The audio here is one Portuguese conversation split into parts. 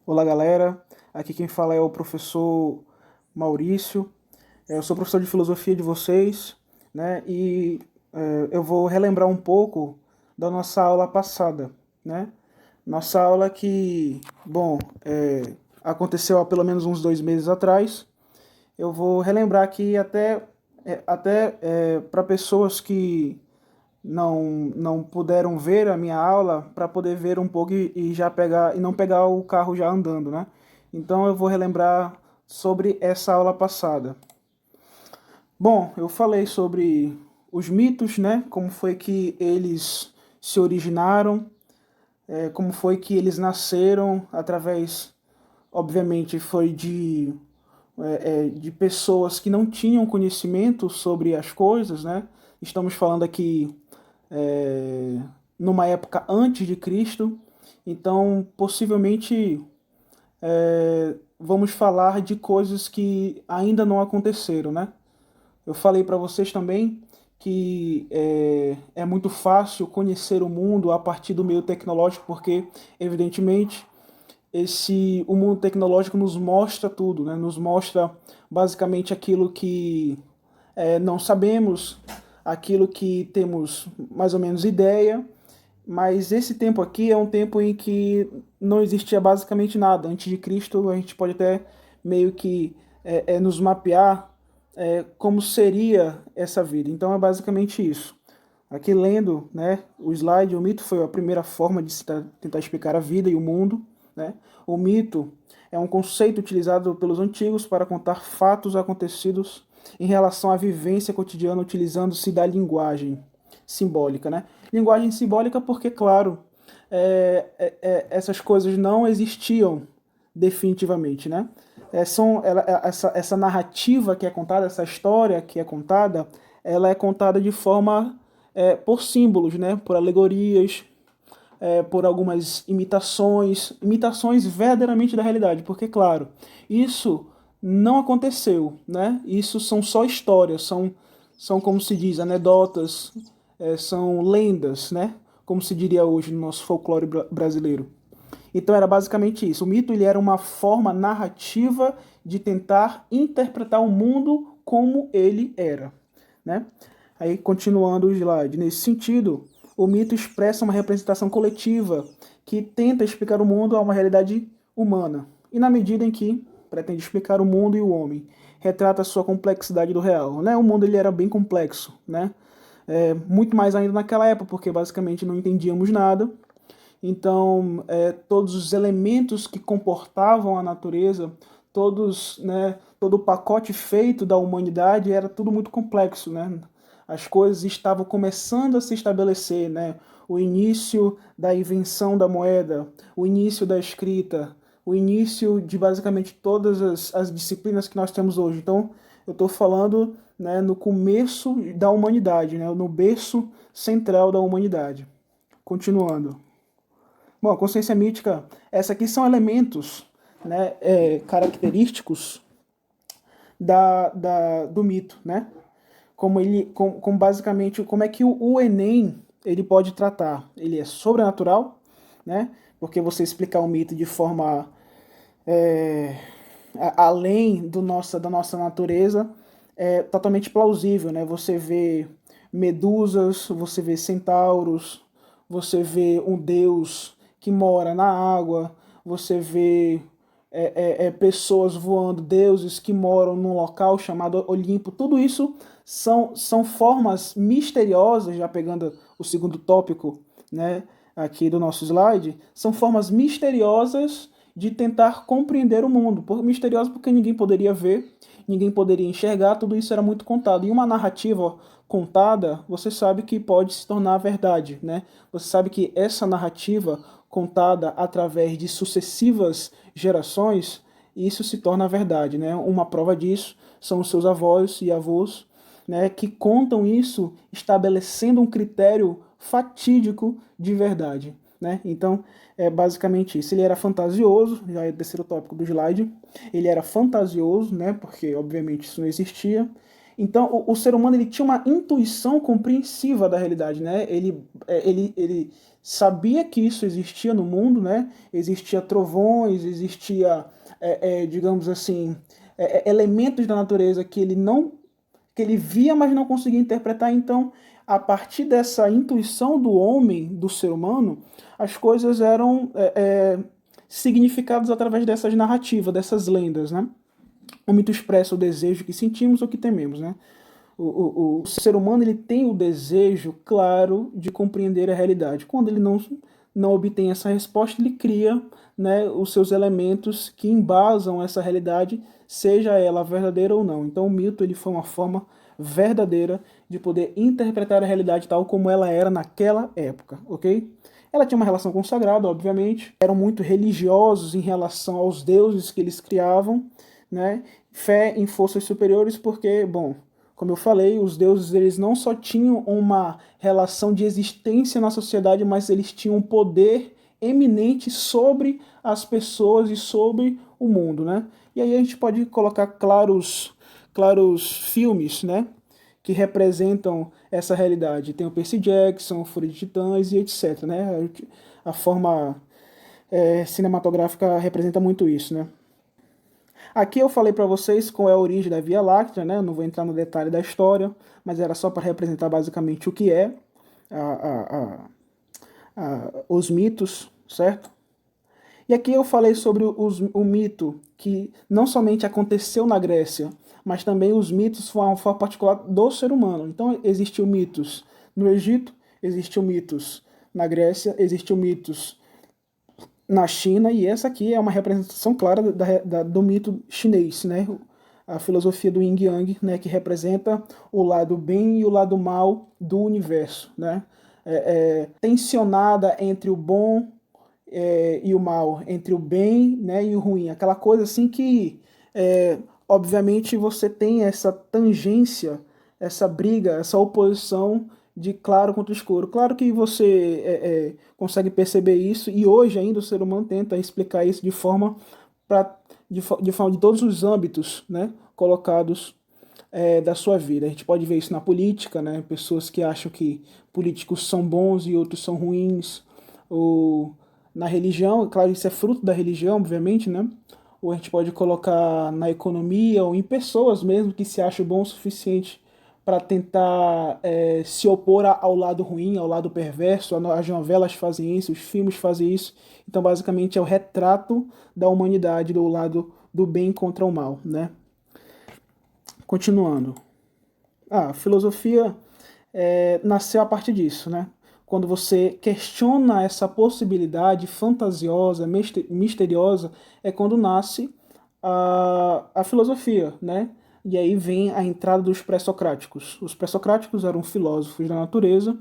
Olá, galera. Aqui quem fala é o professor Maurício. Eu sou professor de filosofia de vocês, né? Eu vou relembrar um pouco da nossa aula passada, né? Nossa aula que, bom, aconteceu há pelo menos uns 2 meses atrás. Eu vou relembrar aqui até para pessoas que não puderam ver a minha aula para poder ver um pouco e já pegar e não pegar o carro já andando, né? Então eu vou relembrar sobre essa aula passada. Bom, eu falei sobre os mitos, né? Como foi que eles se originaram, como foi que eles nasceram através, obviamente, foi de pessoas que não tinham conhecimento sobre as coisas, né? Estamos falando aqui é, numa época antes de Cristo, então possivelmente vamos falar de coisas que ainda não aconteceram, né? Eu falei para vocês também que é muito fácil conhecer o mundo a partir do meio tecnológico, porque, evidentemente, o mundo tecnológico nos mostra tudo, né? Nos mostra basicamente aquilo que não sabemos, aquilo que temos mais ou menos ideia, mas esse tempo aqui é um tempo em que não existia basicamente nada. Antes de Cristo, a gente pode até meio que nos mapear como seria essa vida. Então é basicamente isso. Aqui lendo, né, o slide, o mito foi a primeira forma de se tentar explicar a vida e o mundo, né? O mito é um conceito utilizado pelos antigos para contar fatos acontecidos em relação à vivência cotidiana, utilizando-se da linguagem simbólica, né? Linguagem simbólica porque, claro, essas coisas não existiam definitivamente, né? Essa narrativa que é contada, essa história que é contada, ela é contada de forma por símbolos, né? Por alegorias, por algumas imitações verdadeiramente da realidade, porque, claro, isso não aconteceu, né? Isso são só histórias, são como se diz, anedotas, são lendas, né? Como se diria hoje no nosso folclore brasileiro. Então era basicamente isso. O mito ele era uma forma narrativa de tentar interpretar o mundo como ele era, né? Aí continuando o slide, nesse sentido, o mito expressa uma representação coletiva que tenta explicar o mundo a uma realidade humana. E na medida em que pretende explicar o mundo e o homem, retrata a sua complexidade do real, né? O mundo ele era bem complexo, né? Muito mais ainda naquela época, porque basicamente não entendíamos nada. Então, todos os elementos que comportavam a natureza, todo o pacote feito da humanidade era tudo muito complexo, né? As coisas estavam começando a se estabelecer, né? O início da invenção da moeda, o início da escrita, o início de basicamente todas as disciplinas que nós temos hoje. Então, eu estou falando, né, no começo da humanidade, né? No berço central da humanidade. Continuando. Bom, a consciência mítica, essa aqui são elementos, né, característicos do mito, né? Como basicamente, como é que o Enem ele pode tratar? Ele é sobrenatural, né? Porque você explicar o mito de forma é, além da nossa natureza é totalmente plausível, né? Você vê medusas, você vê centauros, você vê um deus que mora na água, você vê pessoas voando, deuses que moram num local chamado Olimpo. Tudo isso são formas misteriosas, já pegando o segundo tópico, né, aqui do nosso slide, são formas misteriosas de tentar compreender o mundo. Misteriosa porque ninguém poderia ver, ninguém poderia enxergar, tudo isso era muito contado. E uma narrativa contada, você sabe que pode se tornar verdade, né? Você sabe que essa narrativa contada através de sucessivas gerações, isso se torna verdade, né? Uma prova disso são os seus avós e avós, né, que contam isso estabelecendo um critério fatídico de verdade, né? Então, é basicamente isso. Ele era fantasioso, já é o terceiro tópico do slide. Ele era fantasioso, né? Porque obviamente isso não existia. Então, o ser humano ele tinha uma intuição compreensiva da realidade, né? Ele sabia que isso existia no mundo, né? Existia trovões, existia, digamos assim, elementos da natureza que ele não, que ele via, mas não conseguia interpretar. Então, a partir dessa intuição do homem, do ser humano, as coisas eram significadas através dessas narrativas, dessas lendas, né? O mito expressa o desejo que sentimos ou que tememos, né? O ser humano ele tem o desejo claro de compreender a realidade. Quando ele não obtém essa resposta, ele cria, né, os seus elementos que embasam essa realidade, seja ela verdadeira ou não. Então o mito ele foi uma forma verdadeira de poder interpretar a realidade tal como ela era naquela época, ok? Ela tinha uma relação com o sagrado, obviamente. Eram muito religiosos em relação aos deuses que eles criavam, né? Fé em forças superiores, porque, bom, como eu falei, os deuses eles não só tinham uma relação de existência na sociedade, mas eles tinham um poder eminente sobre as pessoas e sobre o mundo, né? E aí a gente pode colocar claros filmes, né? Que representam essa realidade. Tem o Percy Jackson, Fúria de Titãs e etc, né? A forma cinematográfica representa muito isso, né? Aqui eu falei para vocês qual é a origem da Via Láctea, né? Eu não vou entrar no detalhe da história, mas era só para representar basicamente o que é a, os mitos, certo? E aqui eu falei sobre o mito que não somente aconteceu na Grécia, mas também os mitos foram uma forma particular do ser humano. Então existiu mitos no Egito, existiu mitos na Grécia, existiu mitos na China, e essa aqui é uma representação clara do mito chinês, né? A filosofia do Yin Yang, né? Que representa o lado bem e o lado mal do universo, né? Tensionada entre o bom e o mal, entre o bem, né, e o ruim, aquela coisa assim que, obviamente, você tem essa tangência, essa briga, essa oposição de claro contra escuro. Claro que você consegue perceber isso e hoje ainda o ser humano tenta explicar isso de forma para de forma de todos os âmbitos, né, colocados da sua vida. A gente pode ver isso na política, né, pessoas que acham que políticos são bons e outros são ruins, ou na religião, claro, isso é fruto da religião, obviamente, né? Ou a gente pode colocar na economia ou em pessoas mesmo que se acham bom o suficiente para tentar se opor ao lado ruim, ao lado perverso. As novelas fazem isso, os filmes fazem isso. Então, basicamente, é o retrato da humanidade do lado do bem contra o mal, né? Continuando. A filosofia nasceu a partir disso, né? Quando você questiona essa possibilidade fantasiosa, misteriosa, é quando nasce a filosofia, né? E aí vem a entrada dos pré-socráticos. Os pré-socráticos eram filósofos da natureza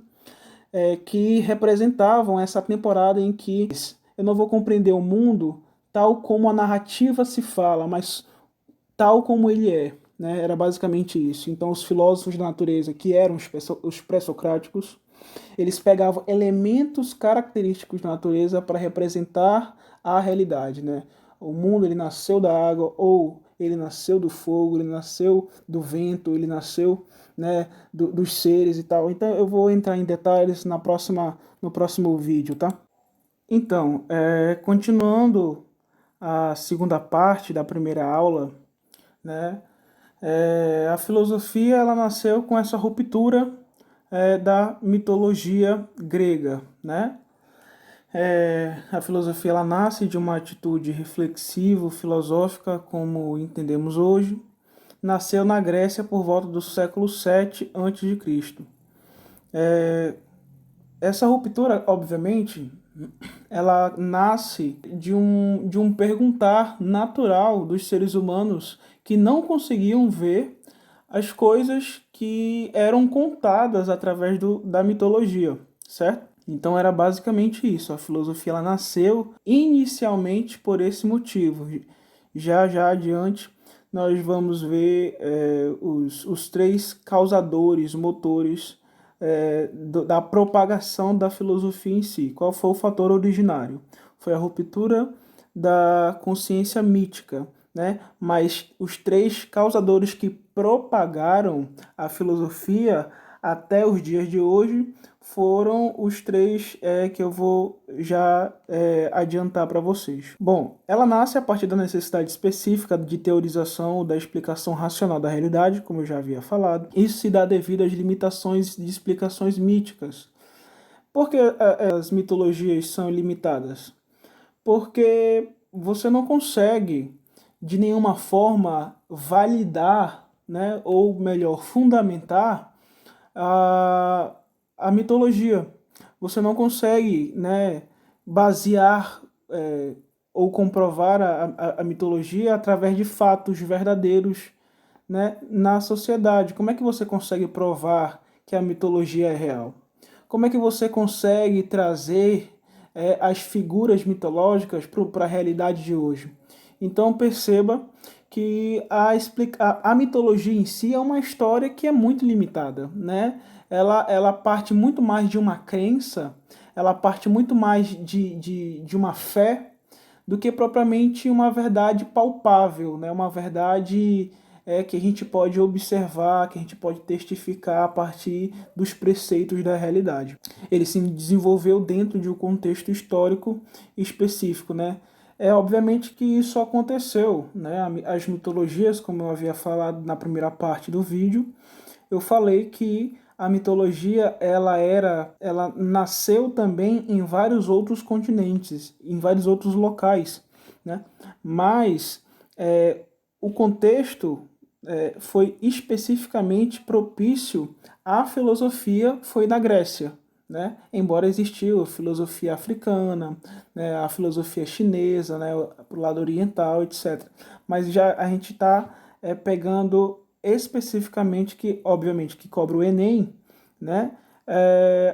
que representavam essa temporada em que eu não vou compreender o mundo tal como a narrativa se fala, mas tal como ele é. Né? Era basicamente isso. Então, os filósofos da natureza, que eram os pré-socráticos, eles pegavam elementos característicos da natureza para representar a realidade. Né? O mundo ele nasceu da água, ou ele nasceu do fogo, ele nasceu do vento, ele nasceu, né, dos seres e tal. Então, eu vou entrar em detalhes no próximo vídeo, tá? Então, continuando a segunda parte da primeira aula, né? A filosofia ela nasceu com essa ruptura da mitologia grega, né? A filosofia ela nasce de uma atitude reflexiva, filosófica, como entendemos hoje. Nasceu na Grécia por volta do século VII a.C. Essa ruptura, obviamente, ela nasce de um perguntar natural dos seres humanos que não conseguiam ver as coisas que eram contadas através da mitologia, certo? Então era basicamente isso. A filosofia ela nasceu inicialmente por esse motivo. Já adiante nós vamos ver os três causadores, motores da propagação da filosofia em si. Qual foi o fator originário? Foi a ruptura da consciência mítica, né? Mas os três causadores que propagaram a filosofia até os dias de hoje foram os três que eu vou já adiantar para vocês. Bom, ela nasce a partir da necessidade específica de teorização ou da explicação racional da realidade, como eu já havia falado. Isso se dá devido às limitações de explicações míticas. Por que as mitologias são limitadas? Porque você não consegue, de nenhuma forma, validar, né, ou melhor, fundamentar a, a mitologia. Você não consegue, né, basear ou comprovar a mitologia através de fatos verdadeiros, né, na sociedade. Como é que você consegue provar que a mitologia é real? Como é que você consegue trazer as figuras mitológicas para a realidade de hoje? Então perceba que a mitologia em si é uma história que é muito limitada, né? Ela parte muito mais de uma crença, ela parte muito mais de uma fé do que propriamente uma verdade palpável, né? Uma verdade que a gente pode observar, que a gente pode testificar a partir dos preceitos da realidade. Ele se desenvolveu dentro de um contexto histórico específico, né? É obviamente que isso aconteceu, né? As mitologias, como eu havia falado na primeira parte do vídeo, eu falei que a mitologia ela nasceu também em vários outros continentes, em vários outros locais, né? Mas o contexto foi especificamente propício à filosofia, foi na Grécia, né? Embora existiu a filosofia africana, né? A filosofia chinesa, né? Pro lado oriental, etc. Mas já a gente está pegando especificamente que, obviamente, que cobra o Enem, né?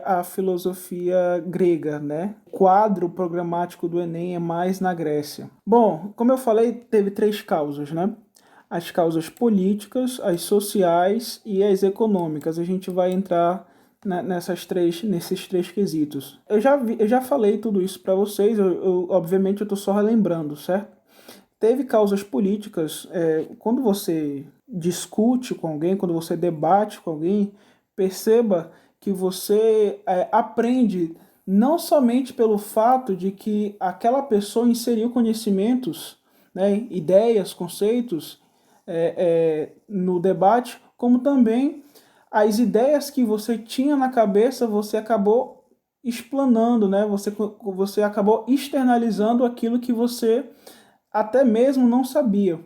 A filosofia grega, né? O quadro programático do Enem é mais na Grécia. Bom, como eu falei, teve três causas, né? As causas políticas, as sociais e as econômicas. A gente vai entrar nesses três quesitos. Eu já falei tudo isso para vocês, obviamente eu estou só relembrando, certo? Teve causas políticas. Quando você discute com alguém, quando você debate com alguém, perceba que você aprende não somente pelo fato de que aquela pessoa inseriu conhecimentos, né, ideias, conceitos no debate, como também as ideias que você tinha na cabeça, você acabou explanando, né? Você acabou externalizando aquilo que você até mesmo não sabia.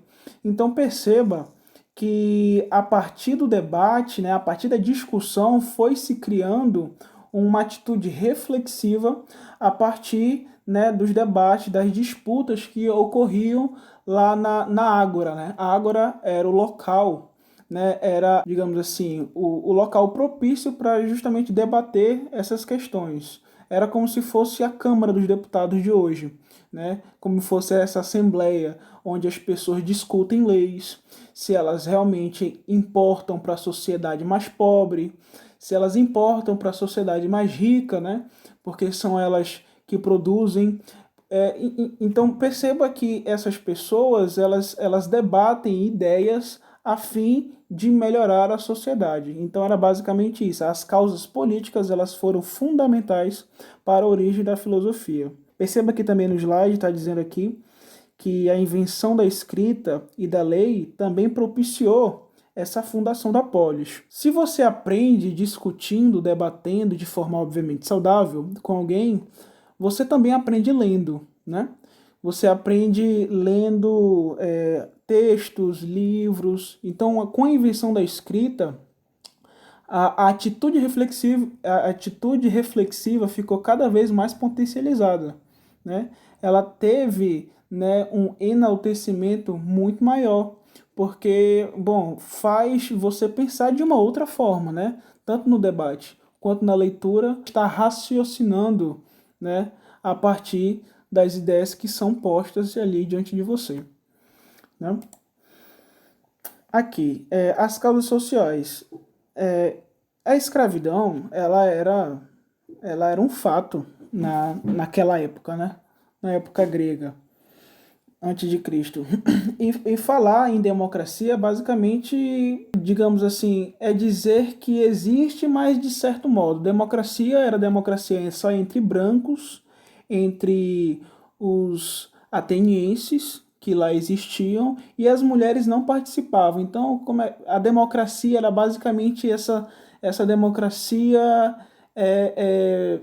Então perceba que a partir do debate, né, a partir da discussão, foi se criando uma atitude reflexiva a partir, né, dos debates, das disputas que ocorriam lá na Ágora. Né? A Ágora era o local, né, era, digamos assim, o local propício para justamente debater essas questões. Era como se fosse a Câmara dos Deputados de hoje, né? Como fosse essa assembleia onde as pessoas discutem leis, se elas realmente importam para a sociedade mais pobre, se elas importam para a sociedade mais rica, né? Porque são elas que produzem. Então perceba que essas pessoas elas debatem ideias a fim de melhorar a sociedade. Então era basicamente isso. As causas políticas elas foram fundamentais para a origem da filosofia. Perceba que também no slide está dizendo aqui que a invenção da escrita e da lei também propiciou essa fundação da polis. Se você aprende discutindo, debatendo de forma obviamente saudável com alguém, você também aprende lendo, né? Você aprende lendo textos, livros. Então, com a invenção da escrita, a atitude reflexiva ficou cada vez mais potencializada, né? Ela teve, né, um enaltecimento muito maior, porque, bom, faz você pensar de uma outra forma, né? Tanto no debate quanto na leitura, está raciocinando, né, a partir das ideias que são postas ali diante de você, né? Aqui, as causas sociais. A escravidão, ela era um fato naquela época, né? Na época grega. antes de Cristo. E falar em democracia, basicamente, digamos assim, é dizer que existe, mas de certo modo. Democracia era democracia só entre brancos, entre os atenienses que lá existiam, e as mulheres não participavam. Então, a democracia era basicamente essa democracia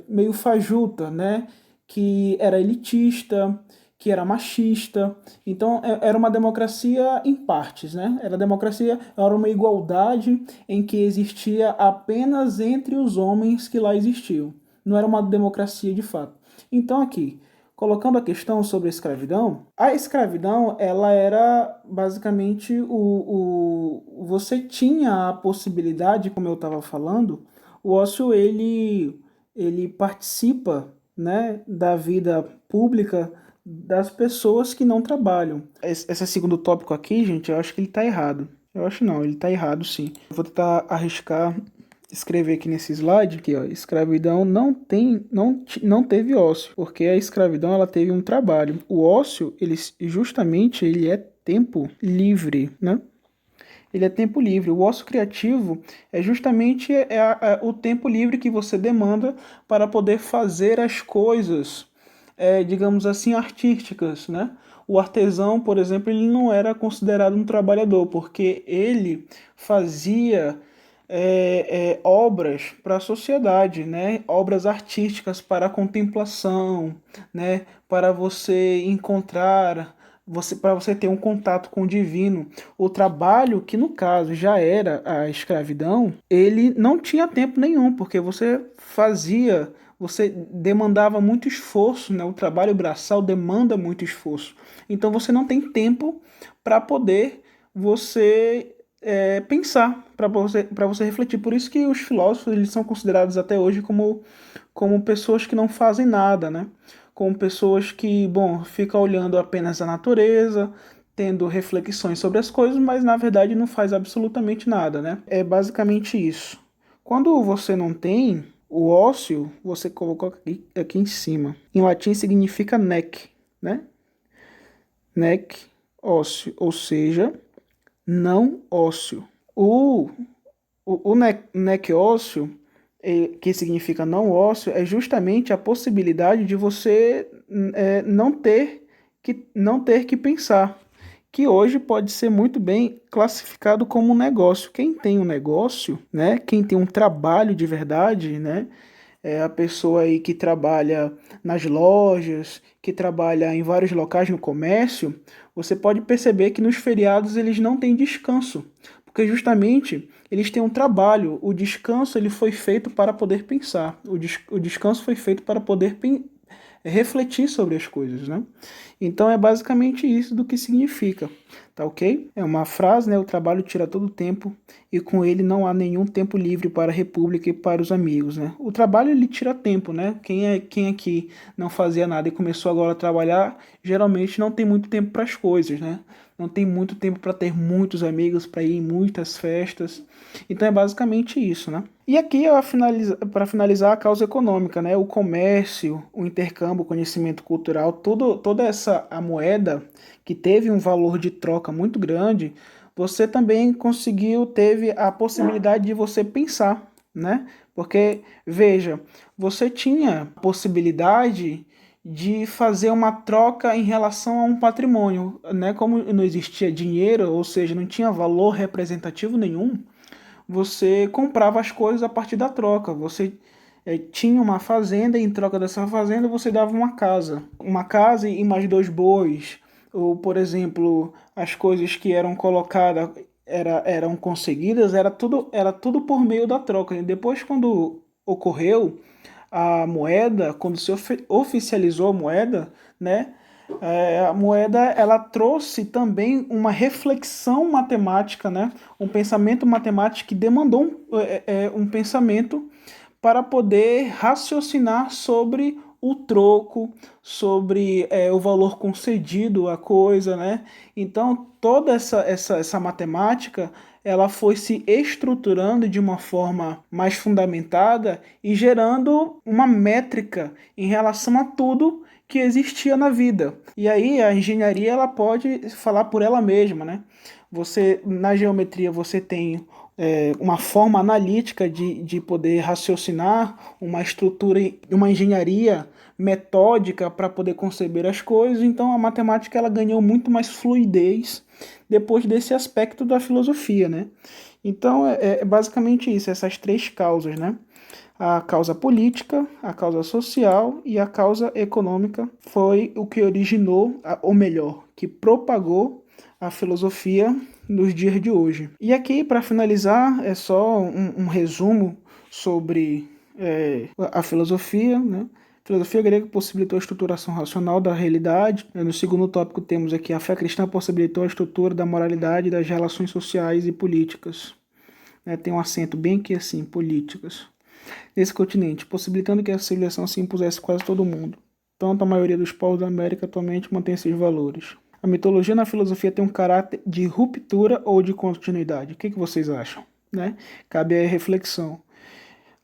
meio fajuta, né? Que era elitista, que era machista. Então era uma democracia em partes, né? Era uma igualdade em que existia apenas entre os homens que lá existiam. Não era uma democracia de fato. Então aqui, colocando a questão sobre a escravidão ela era basicamente você tinha a possibilidade, como eu estava falando, o ócio ele participa, né, da vida pública das pessoas que não trabalham. Esse segundo tópico aqui, gente, eu acho que ele tá errado. Eu acho não, ele tá errado sim. Eu vou tentar arriscar escrever aqui nesse slide que ó, escravidão não teve ócio, porque a escravidão ela teve um trabalho. O ócio, ele é tempo livre, né? Ele é tempo livre. O ócio criativo é justamente o tempo livre que você demanda para poder fazer as coisas, digamos assim, artísticas, né? O artesão, por exemplo, ele não era considerado um trabalhador, porque ele fazia obras para a sociedade, né? Obras artísticas para a contemplação, né? Para você encontrar para você ter um contato com o divino. O trabalho, que no caso já era a escravidão, ele não tinha tempo nenhum, porque você demandava muito esforço, né? O trabalho braçal demanda muito esforço. Então você não tem tempo para poder você pensar, para você refletir. Por isso que os filósofos eles são considerados até hoje como pessoas que não fazem nada, né? Como pessoas que, bom, ficam olhando apenas a natureza, tendo reflexões sobre as coisas, mas na verdade não faz absolutamente nada, né? É basicamente isso. Quando você não tem o ócio, você colocou aqui em cima. Em latim significa nec, né? Nec, ócio, ou seja, não ócio. O nec ócio, que significa não ócio, é justamente a possibilidade de você não ter que pensar, que hoje pode ser muito bem classificado como um negócio. Quem tem um negócio, né, quem tem um trabalho de verdade, né, é a pessoa aí que trabalha nas lojas, que trabalha em vários locais no comércio, você pode perceber que nos feriados eles não têm descanso, porque justamente eles têm um trabalho. O descanso ele foi feito para poder pensar. O descanso foi feito para poder refletir sobre as coisas, né? Então é basicamente isso do que significa, tá ok? É uma frase, né? O trabalho tira todo o tempo e com ele não há nenhum tempo livre para a república e para os amigos, né? O trabalho ele tira tempo, né? Quem aqui não fazia nada e começou agora a trabalhar, geralmente não tem muito tempo para as coisas, né? Não tem muito tempo para ter muitos amigos, para ir em muitas festas. Então é basicamente isso, né? E aqui, para finalizar, a causa econômica, né? O comércio, o intercâmbio, o conhecimento cultural, toda a moeda que teve um valor de troca muito grande, você também teve a possibilidade de você pensar, né? Porque, veja, você tinha a possibilidade de fazer uma troca em relação a um patrimônio, né? Como não existia dinheiro, ou seja, não tinha valor representativo nenhum, você comprava as coisas a partir da troca. Você tinha uma fazenda e em troca dessa fazenda você dava uma casa e mais dois bois, ou por exemplo, as coisas que eram colocadas eram conseguidas, era tudo por meio da troca. E depois, quando ocorreu a moeda, quando se oficializou a moeda, né? A moeda ela trouxe também uma reflexão matemática, né? Um pensamento matemático que demandou um pensamento para poder raciocinar sobre o troco, sobre o valor concedido à coisa, né? Então toda essa matemática ela foi se estruturando de uma forma mais fundamentada e gerando uma métrica em relação a tudo que existia na vida. E aí a engenharia ela pode falar por ela mesma, né? Você, na geometria você tem uma forma analítica de poder raciocinar, uma estrutura, uma engenharia metódica para poder conceber as coisas. Então a matemática ela ganhou muito mais fluidez depois desse aspecto da filosofia, né? Então é basicamente isso, essas três causas, né? A causa política, a causa social e a causa econômica foi o que originou, ou melhor, que propagou a filosofia nos dias de hoje. E aqui, para finalizar, é só um resumo sobre a filosofia, né? A filosofia grega possibilitou a estruturação racional da realidade. No segundo tópico temos aqui a fé cristã possibilitou a estrutura da moralidade, das relações sociais e políticas. Tem um acento bem aqui assim, políticas. Nesse continente, possibilitando que a civilização se impusesse quase todo mundo. Tanto a maioria dos povos da América atualmente mantém esses valores. A mitologia na filosofia tem um caráter de ruptura ou de continuidade. O que vocês acham? Né? Cabe a reflexão.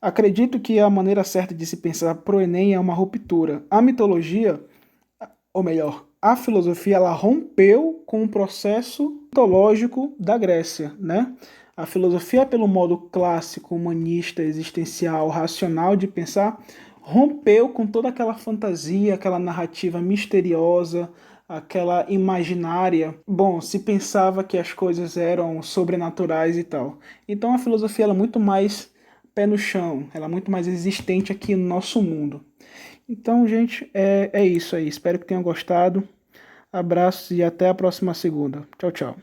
Acredito que a maneira certa de se pensar pro Enem é uma ruptura. A mitologia, ou melhor, a filosofia, ela rompeu com o processo mitológico da Grécia, né? A filosofia, pelo modo clássico, humanista, existencial, racional de pensar, rompeu com toda aquela fantasia, aquela narrativa misteriosa, aquela imaginária. Bom, se pensava que as coisas eram sobrenaturais e tal. Então a filosofia ela é muito mais pé no chão, ela é muito mais existente aqui no nosso mundo. Então, gente, é isso aí. Espero que tenham gostado. Abraços e até a próxima segunda. Tchau, tchau.